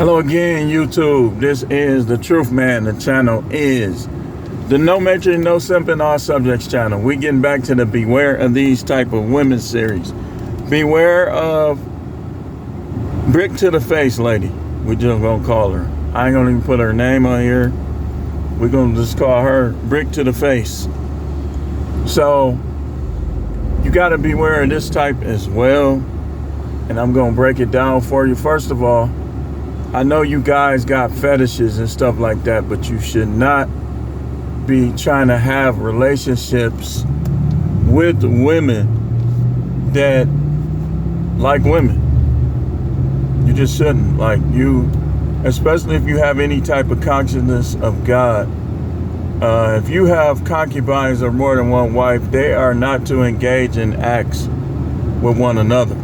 Hello again, YouTube. This is the Truth Man. The channel is the No Mention, No Simping, All Subjects channel. We getting back to the Beware of These Type of Women series. Beware of Brick to the Face lady. We just gonna call her. I ain't gonna even put her name on here. We're gonna just call her Brick to the Face. So you gotta beware of this type as well. And I'm gonna break it down for you. First of all, I know you guys got fetishes and stuff like that, but you should not be trying to have relationships with women that like women. You just shouldn't. Like, you, especially if you have any type of consciousness of God. If you have concubines or more than one wife, they are not to engage in acts with one another.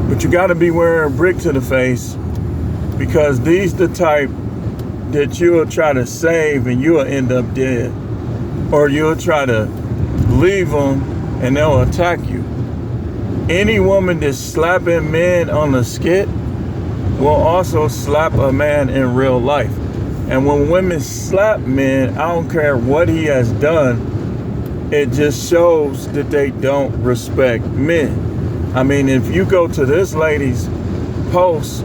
But you got to beware of Brick to the Face, because these the type that you'll try to save and you'll end up dead, or you'll try to leave them and they'll attack you. Any woman that's slapping men on the skit will also slap a man in real life. And when women slap men, I don't care what he has done, it just shows that they don't respect men. I mean, if you go to this lady's posts,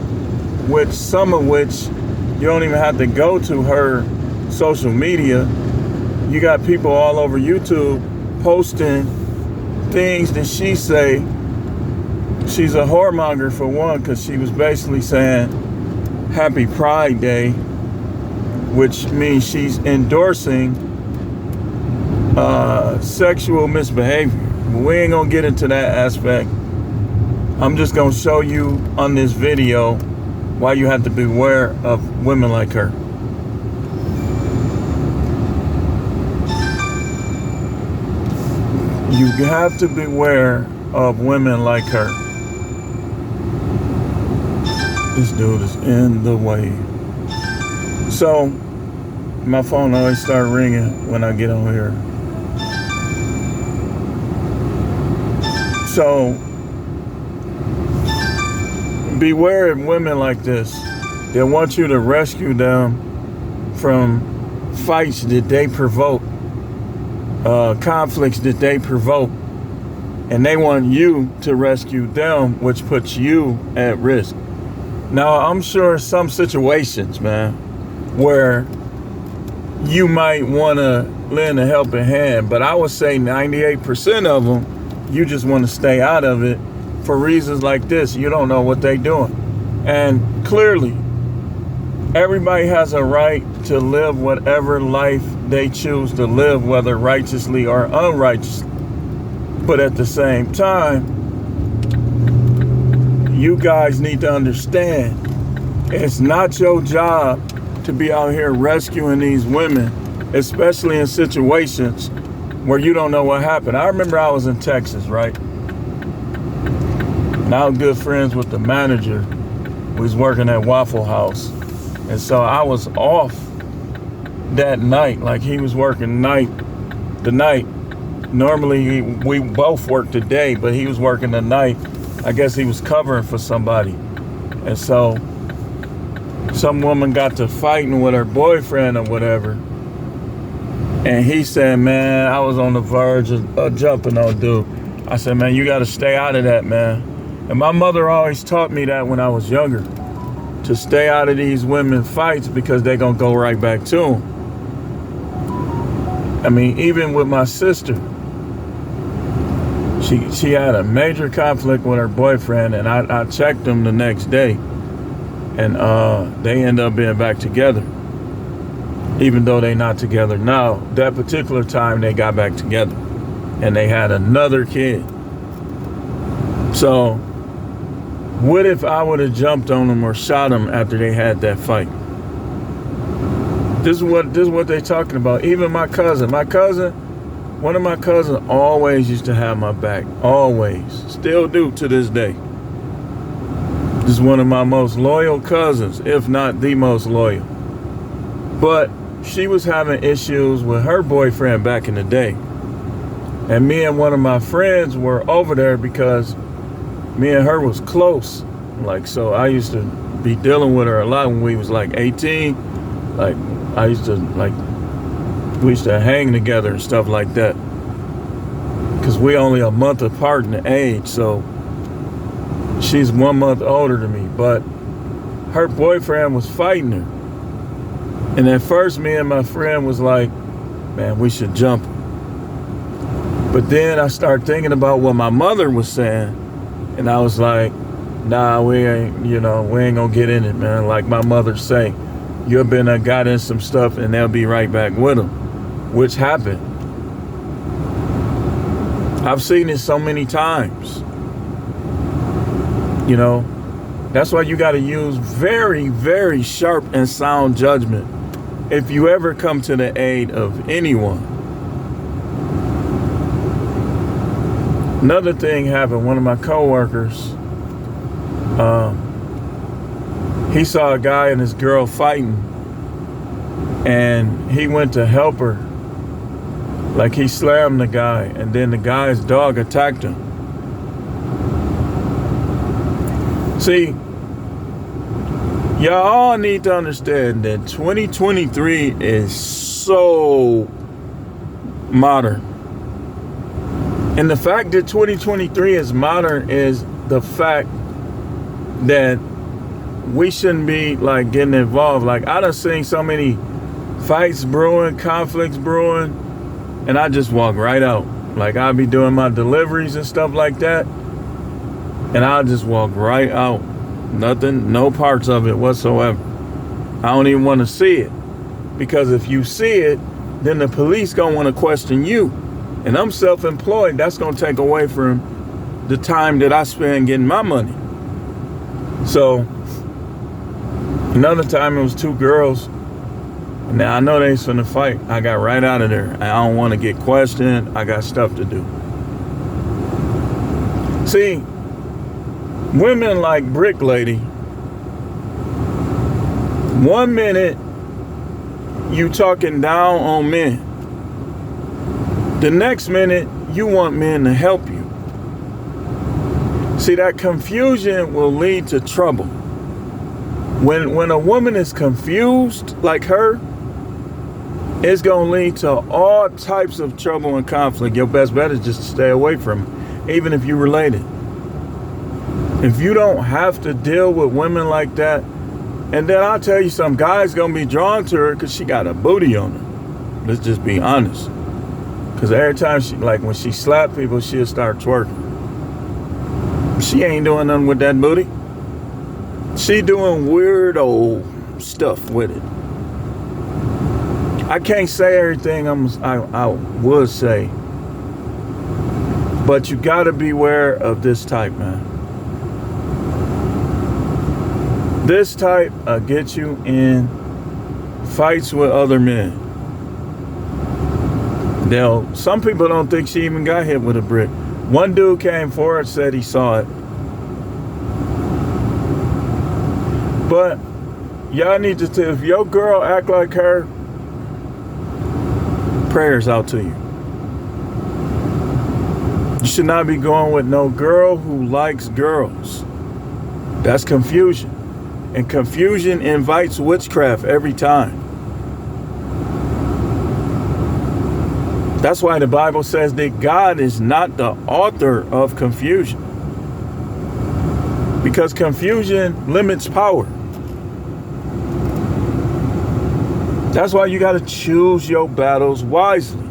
which some of which you don't even have to go to her social media, you got people all over YouTube posting things that she say. She's a whoremonger for one, because she was basically saying Happy Pride Day, which means she's endorsing sexual misbehavior. We ain't gonna get into that aspect. I'm just gonna show you on this video why you have to beware of women like her. You have to beware of women like her. This dude is in the way. So my phone always start ringing when I get on here. So beware of women like this. They want you to rescue them from fights that they provoke, conflicts that they provoke, and they want you to rescue them, which puts you at risk. Now, I'm sure some situations, man, where you might want to lend a helping hand, but I would say 98% of them, you just want to stay out of it for reasons like this. You don't know what they're doing. And clearly, everybody has a right to live whatever life they choose to live, whether righteously or unrighteously. But at the same time, you guys need to understand, it's not your job to be out here rescuing these women, especially in situations where you don't know what happened. I remember I was in Texas, right? And I was good friends with the manager who was working at Waffle House. And so I was off that night, like he was working the night. Normally we both worked the day, but he was working the night. I guess he was covering for somebody. And so some woman got to fighting with her boyfriend or whatever. And he said, man, I was on the verge of jumping on dude. I said, man, you got to stay out of that, man. And my mother always taught me that when I was younger, to stay out of these women fights, because they're going to go right back to them. I mean, even with my sister, she had a major conflict with her boyfriend, and I checked them the next day, and they end up being back together, even though they're not together now. That particular time they got back together, and they had another kid. So what if I would have jumped on them or shot them after they had that fight? This is what they're talking about. Even my cousin, one of my cousins always used to have my back. Always. Still do to this day. This is one of my most loyal cousins, if not the most loyal. But she was having issues with her boyfriend back in the day. And me and one of my friends were over there because me and her was close. Like, so I used to be dealing with her a lot when we was like 18. Like, I used to, like, we used to hang together and stuff like that. Because we only a month apart in age, so she's 1 month older than me. But her boyfriend was fighting her. And at first, me and my friend was like, man, we should jump her. But then I started thinking about what my mother was saying. And I was like, nah, we ain't gonna get in it, man. Like my mother say, you've been got in some stuff and they'll be right back with them, which happened. I've seen it so many times. You know, that's why you got to use very, very sharp and sound judgment if you ever come to the aid of anyone. Another thing happened. One of my coworkers, he saw a guy and his girl fighting, and he went to help her. Like, he slammed the guy, and then the guy's dog attacked him. See, y'all all need to understand that 2023 is so modern. And the fact that 2023 is modern is the fact that we shouldn't be like getting involved. Like, I done seen so many fights brewing, conflicts brewing, and I just walk right out. Like, I'll be doing my deliveries and stuff like that, and I'll just walk right out. Nothing, no parts of it whatsoever. I don't even want to see it. Because if you see it, then the police gonna want to question you. And I'm self-employed. That's gonna take away from the time that I spend getting my money. So, another time it was two girls. Now I know they was finna fight. I got right out of there. I don't want to get questioned. I got stuff to do. See, women like Brick Lady, 1 minute you talking down on men. The next minute you want men to help you. See, that confusion will lead to trouble. When a woman is confused like her, it's going to lead to all types of trouble and conflict. Your best bet is just to stay away from it, even if you're related. If you don't have to deal with women like that, and then I'll tell you some guys going to be drawn to her because she got a booty on her. Let's just be honest. Because every time she, like when she slap people, she'll start twerking. She ain't doing nothing with that booty. She doing weirdo stuff with it. I can't say everything I would say, but you got to beware of this type, man. This type gets you in fights with other men. Some people don't think she even got hit with a brick. One dude came forward, said he saw it. But y'all need to tell, if your girl act like her, prayers out to you. You should not be going with no girl who likes girls. That's confusion. And confusion invites witchcraft every time. That's why the Bible says that God is not the author of confusion. Because confusion limits power. That's why you got to choose your battles wisely.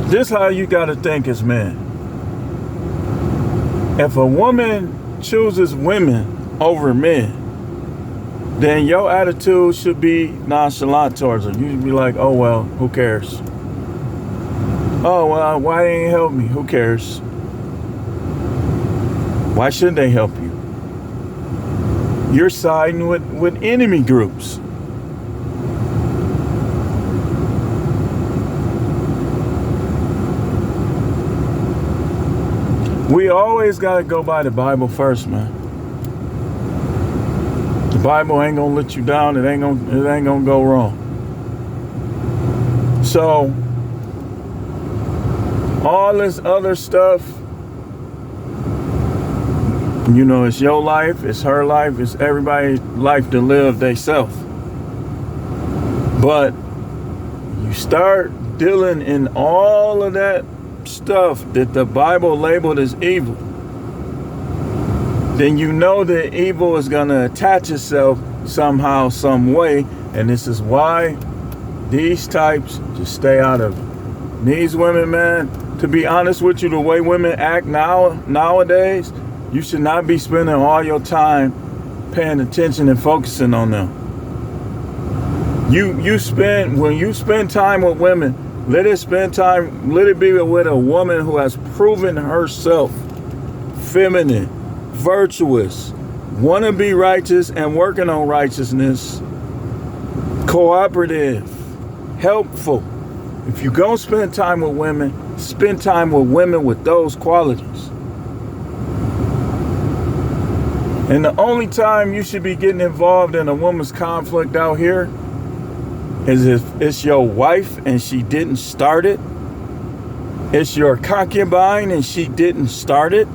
This is how you got to think as men. If a woman chooses women over men, then your attitude should be nonchalant towards her. You should be like, oh, well, who cares? Oh, well, why they ain't help me? Who cares? Why shouldn't they help you? You're siding with enemy groups. We always got to go by the Bible first, man. The Bible ain't going to let you down. It ain't going to go wrong. So, all this other stuff, You know, it's your life, it's her life, it's everybody's life to live they self. But you start dealing in all of that stuff that the Bible labeled as evil, then you know that evil is going to attach itself somehow, some way. And this is why these types just stay out of it. These women, man, to be honest with you, the way women act nowadays, you should not be spending all your time paying attention and focusing on them. When you spend time with women, let it be with a woman who has proven herself feminine, virtuous, want to be righteous and working on righteousness, cooperative, helpful. If you're going to spend time with women with those qualities. And the only time you should be getting involved in a woman's conflict out here is if it's your wife and she didn't start it. It's your concubine and she didn't start it.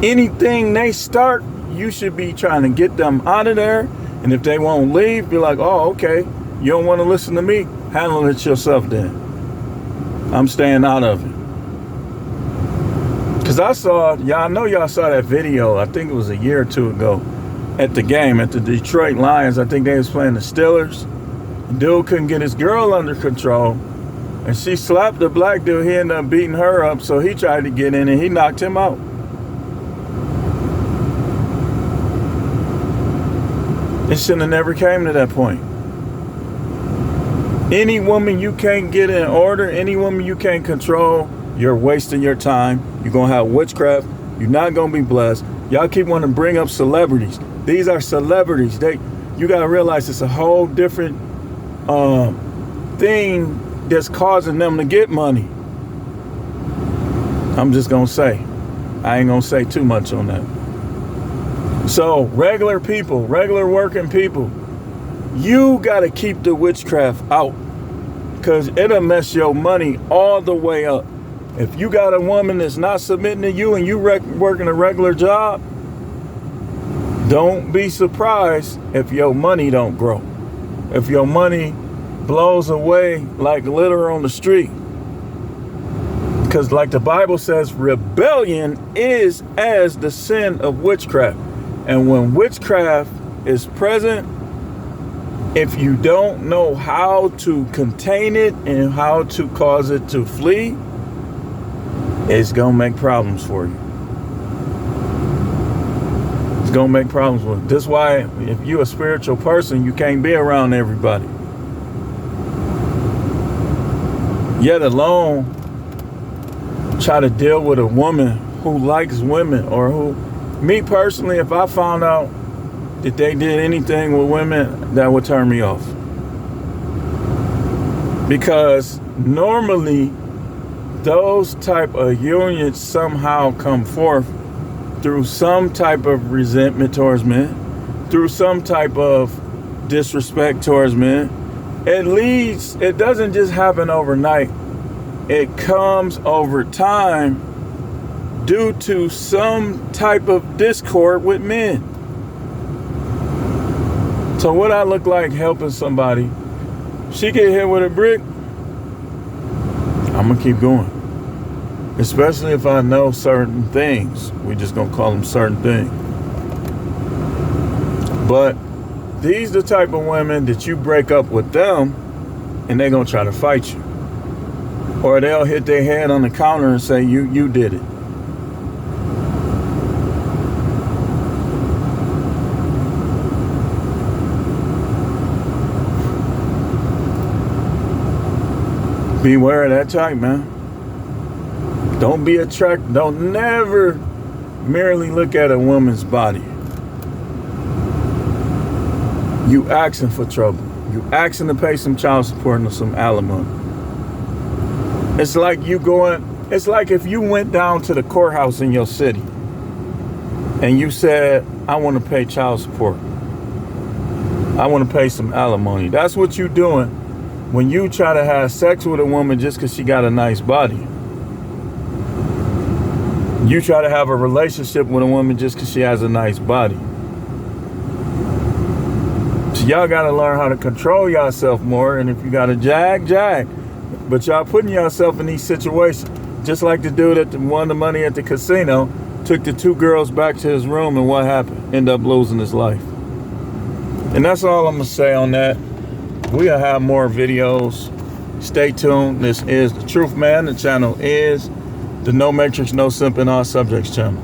Anything they start, you should be trying to get them out of there. And if they won't leave, be like, oh, okay, you don't want to listen to me? Handle it yourself then. I'm staying out of it. Because I know y'all saw that video, I think it was a year or two ago, at the game, at the Detroit Lions. I think they was playing the Steelers. The dude couldn't get his girl under control, and she slapped the black dude. He ended up beating her up, so he tried to get in, and he knocked him out. It shouldn't have never came to that point. Any woman you can't get in order, any woman you can't control, you're wasting your time. You're going to have witchcraft. You're not going to be blessed. Y'all keep wanting to bring up celebrities. These are celebrities. You got to realize it's a whole different thing that's causing them to get money. I'm just going to say. I ain't going to say too much on that. So regular people, regular working people, you got to keep the witchcraft out, because it'll mess your money all the way up. If you got a woman that's not submitting to you and you working a regular job, don't be surprised if your money don't grow. If your money blows away like litter on the street. Because like the Bible says, rebellion is as the sin of witchcraft. And when witchcraft is present, if you don't know how to contain it and how to cause it to flee, it's going to make problems for you. It's going to make problems for you. That's why if you're a spiritual person, you can't be around everybody. Yet alone, try to deal with a woman who likes women, or who, me personally, if I found out that they did anything with women, that would turn me off. Because normally, those type of unions somehow come forth through some type of resentment towards men, through some type of disrespect towards men. It doesn't just happen overnight. It comes over time due to some type of discord with men. So what I look like helping somebody, she get hit with a brick, I'm gonna keep going. Especially if I know certain things. We're just gonna call them certain things. But these the type of women that you break up with them and they're gonna try to fight you. Or they'll hit their head on the counter and say, you did it. Beware of that type, man. Don't be attracted. Don't never merely look at a woman's body. You asking for trouble. You asking to pay some child support or some alimony. It's like if you went down to the courthouse in your city and you said, I want to pay child support. I want to pay some alimony. That's what you're doing when you try to have sex with a woman just because she got a nice body. You try to have a relationship with a woman just because she has a nice body. So y'all got to learn how to control yourself more. And if you got to jag. But y'all putting yourself in these situations. Just like the dude that won the money at the casino, took the 2 girls back to his room, and what happened? Ended up losing his life. And that's all I'm going to say on that. We'll have more videos. Stay tuned. This is The Truth Man. The channel is the No Matrix, No Simping All Subjects channel.